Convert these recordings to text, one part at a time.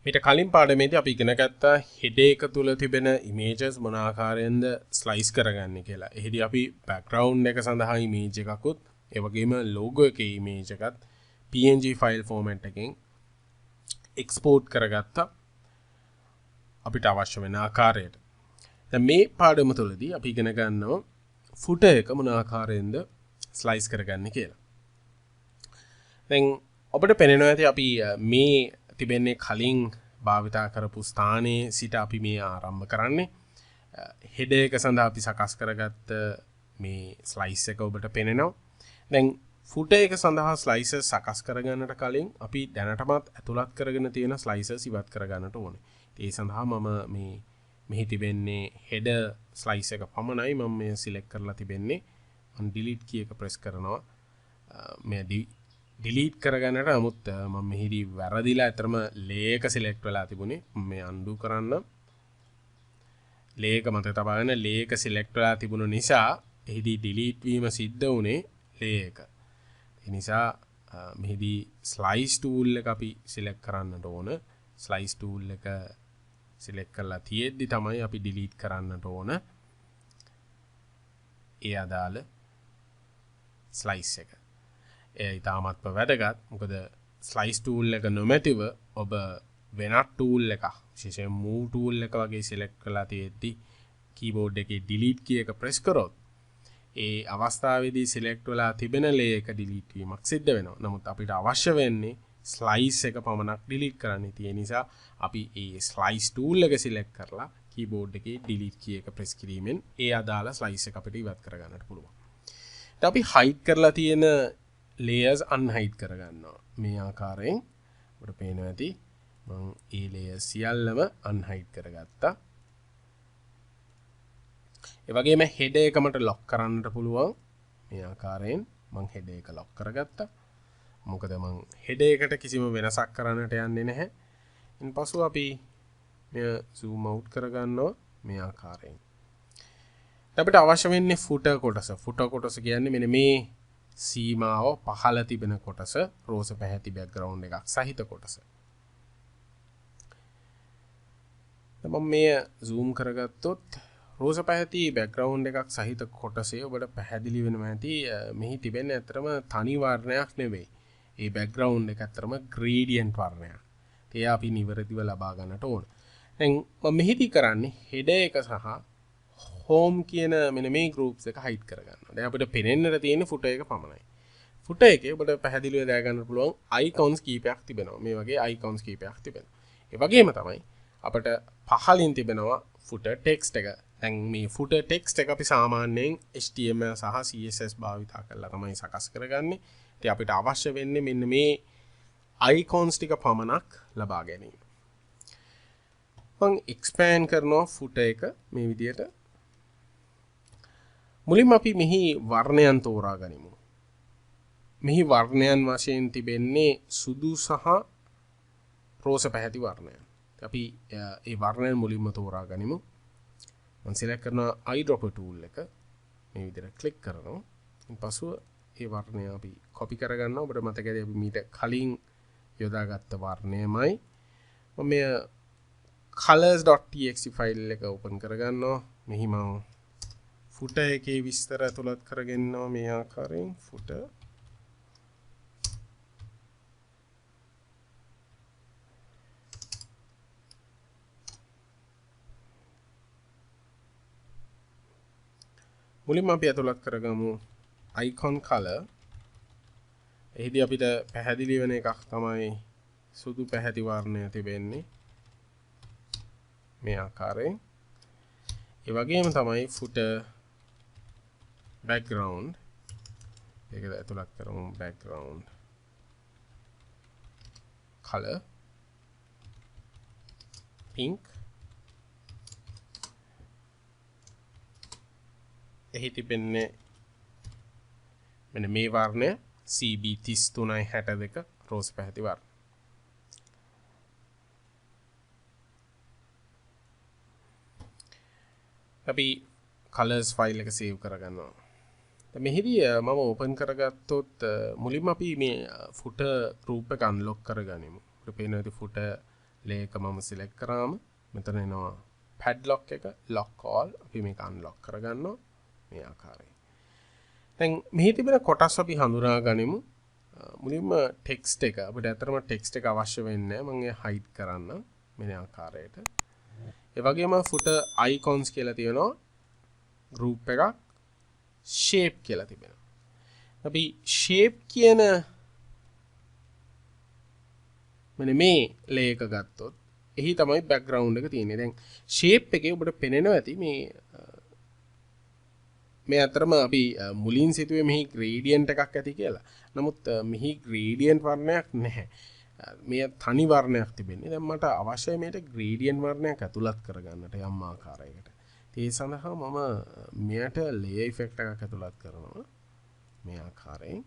මීට කලින් පාඩමේදී අපි ඉගෙන ගත්තා හෙඩ් එක තුල තිබෙන ඉමේජස් මොන ආකාරයෙන්ද ස්ලයිස් කරගන්නේ කියලා. එහිදී අපි බෑග්ග්‍රවුන්ඩ් එක සඳහා ඉමේජ් එකකුත් ඒ වගේම ලෝගෝ එකේ ඉමේජ් එකත් PNG ෆයිල් ෆෝමැට් එකෙන් එක්ස්පෝර්ට් කරගත්තා අපිට අවශ්‍ය වෙන ආකාරයට. දැන් මේ පාඩම තුලදී අපි ඉගෙන ගන්නවා ෆුටර් එක මොන ආකාරයෙන්ද ස්ලයිස් කරගන්නේ කියලා. දැන් ඔබට පේනවා ඇති අපි මේ තිබෙන්නේ කලින් භාවිතා කරපු ස්ථානයේ සිට අපි මේ ආරම්භ කරන්නේ හෙඩ් එක සඳහා අපි සකස් කරගත්ත මේ ස්ලයිස් එක ඔබට පේනවා. දැන් ෆුටර් එක සඳහා ස්ලයිසර්ස් සකස් කරගන්නට කලින් අපි දැනටමත් ඇතුළත් කරගෙන තියෙන ස්ලයිසර්ස් ඉවත් කරගන්නට ඕනේ. ඒ සඳහා මම මේ මෙහි තිබෙන්නේ හෙඩ් ස්ලයිස් එක පමණයි මම මේ සිලෙක්ට් කරලා තිබෙන්නේ. මම ඩිලීට් කී එක ප්‍රෙස් කරනවා. මේ ඩිලීට් කරගන්නට නමුත් මම මෙහිදී වැරදිලා අතරම ලේක සිලෙක්ට් වෙලා තිබුණේ. මේ අන්ඩු කරන්න. ලේක මත තබාගෙන ලේක සිලෙක්ට් වෙලා තිබුණ නිසා එහිදී ඩිලීට් වීම සිද්ධ වුණේ ලේක. ඒ නිසා මෙහිදී ස්ලයිස් ටූල් එක අපි සිලෙක්ට් කරන්නට ඕන. ස්ලයිස් ටූල් එක සිලෙක්ට් කරලා තියෙද්දි තමයි අපි ඩිලීට් කරන්නට ඕන. ඒ අදාළ ස්ලයිස් එක. ඒ ඉතාමත්ම වැදගත්. මොකද ස්ලයිස් ටූල් එක නොමැතිව ඔබ වෙනත් ටූල් එකක් විශේෂයෙන් move ටූල් එක වගේ සිලෙක්ට් කරලා තියෙද්දි කීබෝඩ් එකේ ඩිලීට් කී එක ප්‍රෙස් කරොත් ඒ අවස්ථාවේදී සිලෙක්ට් වෙලා තිබෙන ලේ එක ඩිලීට් වීමක් සිද්ධ වෙනවා. නමුත් අපිට අවශ්‍ය වෙන්නේ ස්ලයිස් එක පමණක් ඩිලීට් කරන්න. ඒ නිසා අපි ඒ ස්ලයිස් ටූල් එක සිලෙක්ට් කරලා කීබෝඩ් එකේ ඩිලීට් කී එක ප්‍රෙස් කිරීමෙන් ඒ අදාළ ස්ලයිස් එක අපිට ඉවත් කරගන්නට පුළුවන්. දැන් අපි හයිඩ් කරලා තියෙන layers unhide කරගන්නවා. මේ ආකාරයෙන් ඔබට පේනවා ඇති මම ඒ layers සියල්ලම unhide කරගත්තා. ඒ වගේම head එක මට lock කරන්නට පුළුවන්. මේ ආකාරයෙන් මම head එක lock කරගත්තා. මොකද මම head එකට කිසිම වෙනසක් කරන්නට යන්නේ නැහැ. ඉන්පසු අපි මෙය zoom out කරගන්නවා මේ ආකාරයෙන්. අපිට අවශ්‍ය වෙන්නේ footer කොටස. footer කොටස කියන්නේ මෙන්න මේ සීමාව පහළ තිබෙන කොටස රෝස පැහැති බෑග්ග්‍රවුන්ඩ් එකක් සහිත කොටස. මම මේ zoom කරගත්තොත් රෝස පැහැති බෑග්ග්‍රවුන්ඩ් එකක් සහිත කොටසේ ඔබට පැහැදිලි වෙනවා ඇති මෙහි තිබෙන්නේ අතරම තනි වර්ණයක් නෙවෙයි. ඒ බෑග්ග්‍රවුන්ඩ් එක අතරම ග්‍රේඩියන්ට් වර්ණයක්. ඒ අපි නිවැරදිව ලබා ගන්නට ඕන. දැන් මම මෙහිදී කරන්නේ head එක සහ home කියන මෙන්න මේ groups එක hide කරගන්නවා. දැන් අපිට පේනෙන්නට තියෙන්නේ footer එක පමණයි. footer එකේ ඔබට පැහැදිලිව දැක ගන්න පුළුවන් icons කීපයක් තිබෙනවා. මේ වගේ icons කීපයක් තිබෙනවා. ඒ වගේම තමයි අපිට පහලින් තිබෙනවා footer text එක. දැන් මේ footer text එක අපි සාමාන්‍යයෙන් HTML සහ CSS භාවිතා කරලා තමයි සකස් කරගන්නේ. ඉතින් අපිට අවශ්‍ය වෙන්නේ මෙන්න මේ icons ටික පමණක් ලබා ගැනීම. මම expand කරනවා footer එක මේ විදිහට. මුලින්ම අපි මෙහි වර්ණයන් තෝරා ගනිමු. මෙහි වර්ණයන් වශයෙන් තිබෙන්නේ සුදු සහ රෝස පැහැති වර්ණයන්. අපි ඒ වර්ණයන් මුලින්ම තෝරා ගනිමු. මම select කරනවා eyedropper tool එක. මේ විදිහට click කරනවා. ඊපසුව ඒ වර්ණය අපි copy කරගන්නවා. ඔබට මතකයි අපි මීට කලින් යොදාගත්ත වර්ණයමයි. මම මේ colors.txt ෆයිල් එක open කරගන්නවා. මෙහි මම footer එකේ විස්තර ඇතුළත් කරගෙනවා මේ ආකාරයෙන් footer මුලින්ම අපි ඇතුළත් කරගමු icon color. එහිදී අපිට පැහැදිලි වෙන එකක් තමයි සුදු පැහැති වර්ණය තිබෙන්නේ මේ ආකාරයෙන්. ඒ වගේම තමයි footer background ඒකද ඇතුළත් කරමු background color pink. එහි තිබෙන්නේ මෙන්න මේ වර්ණය CB3362 රෝස පැහැති වර්ණ. අපි colors file එක save කරගන්නවා. දැන් මෙහිදී මම open කරගත්තොත් මුලින්ම අපි මේ footer group එක unlock කරගනිමු. අපිට පේනවා ඉතින් footer ලේ එක මම සිලෙක්ට් කරාම මෙතන එනවා padlock එක lock all අපි මේක unlock කරගන්නවා මේ ආකාරයෙන්. දැන් මෙහි තිබෙන කොටස් අපි හඳුනා ගනිමු. මුලින්ම ටෙක්ස්ට් එක අපිට ඇත්තටම ටෙක්ස්ට් එක අවශ්‍ය වෙන්නේ නැහැ. මම ඒ හයිඩ් කරන්න මෙන්න ආකාරයට. ඒ වගේම footer icons කියලා තියෙනවා. group එකක් shape කියලා තිබෙනවා. අපි shape කියන මෙන්න මේ ලේ එක ගත්තොත් එහි තමයි background එක තියෙන්නේ. දැන් shape එකේ ඔබට පේනවා ඇති මේ අතරම අපි මුලින් සිතුවේ මෙහි gradient එකක් ඇති කියලා. නමුත් මෙහි gradient වර්ණයක් නැහැ. මේ තනි වර්ණයක් තිබෙන්නේ. දැන් මට අවශ්‍යයි මේකට gradient වර්ණයක් ඇතුළත් කරගන්නට යම් ආකාරයකට. ඒ සඳහා මම මෙයට layer effect එකක් ඇතුළත් කරනවා. මේ ආකාරයෙන්.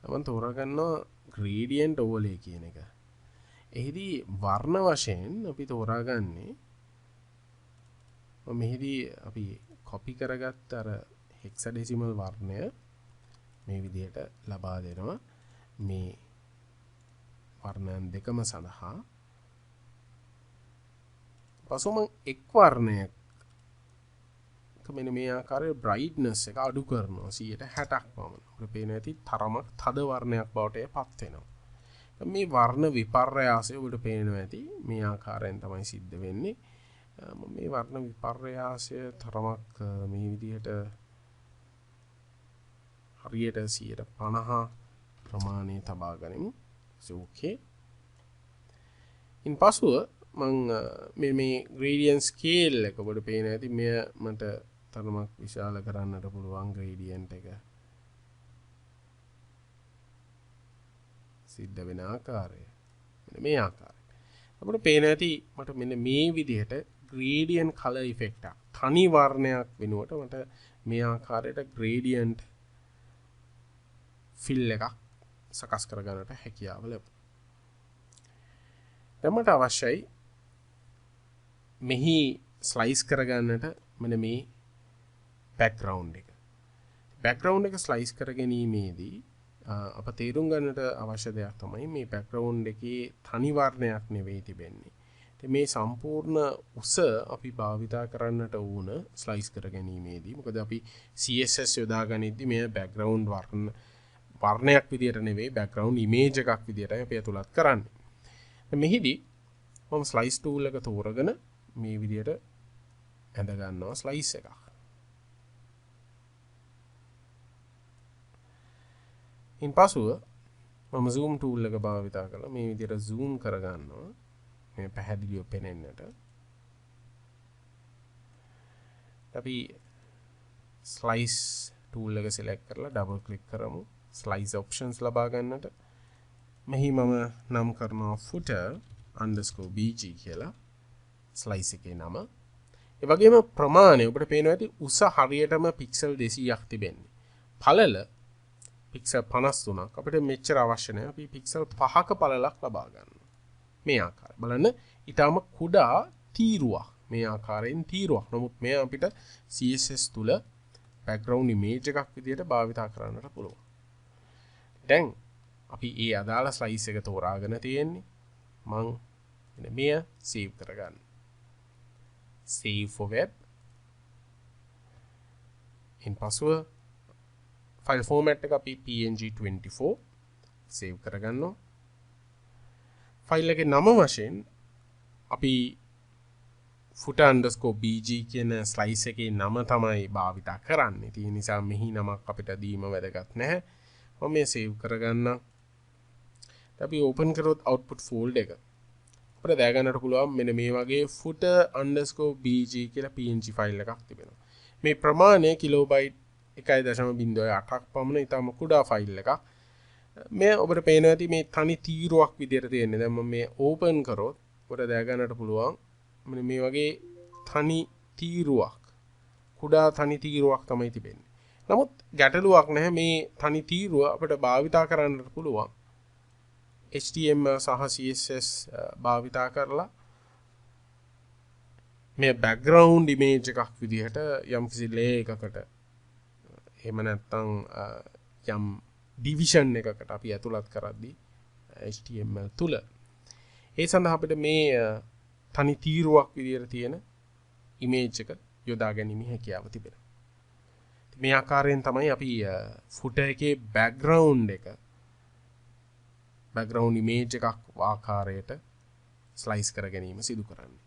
මම තෝරාගන්නවා gradient overlay කියන එක. එහිදී වර්ණ වශයෙන් අපි තෝරාගන්නේ මෙහිදී අපි copy කරගත්ත අර hexadecimal වර්ණය මේ විදිහට ලබා දෙනවා මේ වර්ණයන් දෙකම සඳහා. පසුම එක් වර්ණයක් මෙන්න මේ ආකාරයේ brightness එක අඩු කරනවා 60ක් පමණ. අපිට පේන ඇති තරමක් තද වර්ණයක් බවට පත් වෙනවා. මේ වර්ණ විපර්යාසය ඔබට පේනවා ඇති මේ ආකාරයෙන් තමයි සිද්ධ වෙන්නේ. මේ වර්ණ විපර්යාසය තරමක් මේ විදිහට හරියට 50 ප්‍රමාණය තබා ගනිමු. ඕකේ. ඉන්පසුව මම මේ gradient scale එක ඔබට පේන ඇති මෙය මට තරමක් විශාල කරන්නට පුළුවන් gradient එක. සිද්ධ වෙන ආකාරය මෙන්න මේ ආකාරයට. අපිට පේන ඇති මට මෙන්න මේ විදිහට gradient color effect එක තනි වර්ණයක් වෙනුවට මට මේ ආකාරයට gradient fill එකක් සකස් කර ගන්නට හැකියාව ලැබුණා. දැන් මට අවශ්‍යයි මෙහි ස්ලයිස් කර ගන්නට මෙන්න මේ background එක. background එක ස්ලයිස් කර ගැනීමේදී අප තේරුම් ගන්නට අවශ්‍ය දෙයක් තමයි මේ background එකේ තනි වර්ණයක් නෙවෙයි තිබෙන්නේ. ඉතින් මේ සම්පූර්ණ උස අපි භාවිතා කරන්නට ඕන ස්ලයිස් කර ගැනීමේදී. මොකද අපි CSS යොදා ගනිද්දී මේ background වර්ණයක් විදියට නෙවෙයි background image එකක් විදියටයි අපි ඇතුළත් කරන්නේ. මෙහිදී මම slice tool එක තෝරගෙන මේ විදියට ඇඳ ගන්නවා slice එකක්. ඉන්පසුව මම zoom tool එක භාවිත කරලා මේ විදියට zoom කර ගන්නවා මේ පැහැදිලිව පෙනෙන්නට. අපි slice tool එක select කරලා double click කරමු. slice options ලබා ගන්නට. මෙහි මම නම් කරනවා footer_bg කියලා slice එකේ නම. ඒ වගේම ප්‍රමාණය ඔබට පේනවා ඇති උස හරියටම පික්සල් 200ක් තිබෙන්නේ. පළල පික්සල් 53ක් අපිට මෙච්චර අවශ්‍ය නැහැ. අපි පික්සල් 5ක පළලක් ලබා ගන්නවා. මේ ආකාරය. බලන්න ඊටම කුඩා තීරුවක්. මේ ආකාරයෙන් තීරුවක්. නමුත් මේ අපිට CSS තුල background image එකක් විදියට භාවිත කරන්නට පුළුවන්. දැන් අපි ඒ අදාළ ස්ලයිස් එක තෝරාගෙන තියෙන්නේ. මම මෙන්න මෙය සේව් කරගන්න. save for web. ඉන්පසුව ෆයිල් ෆෝමැට් එක අපි png24 සේව් කරගන්නවා. ෆයිල් එකේ නම වශයෙන් අපි footer_bg කියන ස්ලයිස් එකේ නම තමයි භාවිත කරන්නේ. ඒ නිසා මෙහි නමක් අපිට දීම වැදගත් නැහැ. මම මේ සේව් කරගන්න. අපි ඕපන් කරොත් output folder එක. අපිට දැක ගන්නට පුළුවන් මෙන්න මේ වගේ footer_bg කියලා png ෆයිල් එකක් තිබෙනවා. මේ ප්‍රමාණය කිලෝබයිට් 1.08ක් පමණ ඉතාම කුඩා ෆයිල් එකක්. මේ ඔබට පේනවා ඇති මේ තනි තීරුවක් විදියට තියෙන්නේ. දැන් මම මේ ඕපන් කරොත් ඔබට දැක ගන්නට පුළුවන් මෙන්න මේ වගේ තනි තීරුවක් කුඩා තනි තීරුවක් තමයි තිබෙන්නේ. නමුත් ගැටලුවක් නැහැ මේ තනි තීරුව අපිට භාවිතා කරන්නට පුළුවන්. HTML සහ CSS භාවිතා කරලා මේ background image එකක් විදිහට යම්කිසි layer එකකට එහෙම නැත්නම් යම් division එකකට අපි ඇතුළත් කරද්දී HTML තුල ඒ සඳහා අපිට මේ තනි තීරුවක් විදියට තියෙන ඉමේජ් එක යොදා ගැනීම හැකියාව තිබෙනවා. මේ ආකාරයෙන් තමයි අපි ෆුටර් එකේ බෑග්ග්‍රවුන්ඩ් ඉමේජ් එකක් ආකාරයට ස්ලයිස් කර ගැනීම සිදු කරන්නේ.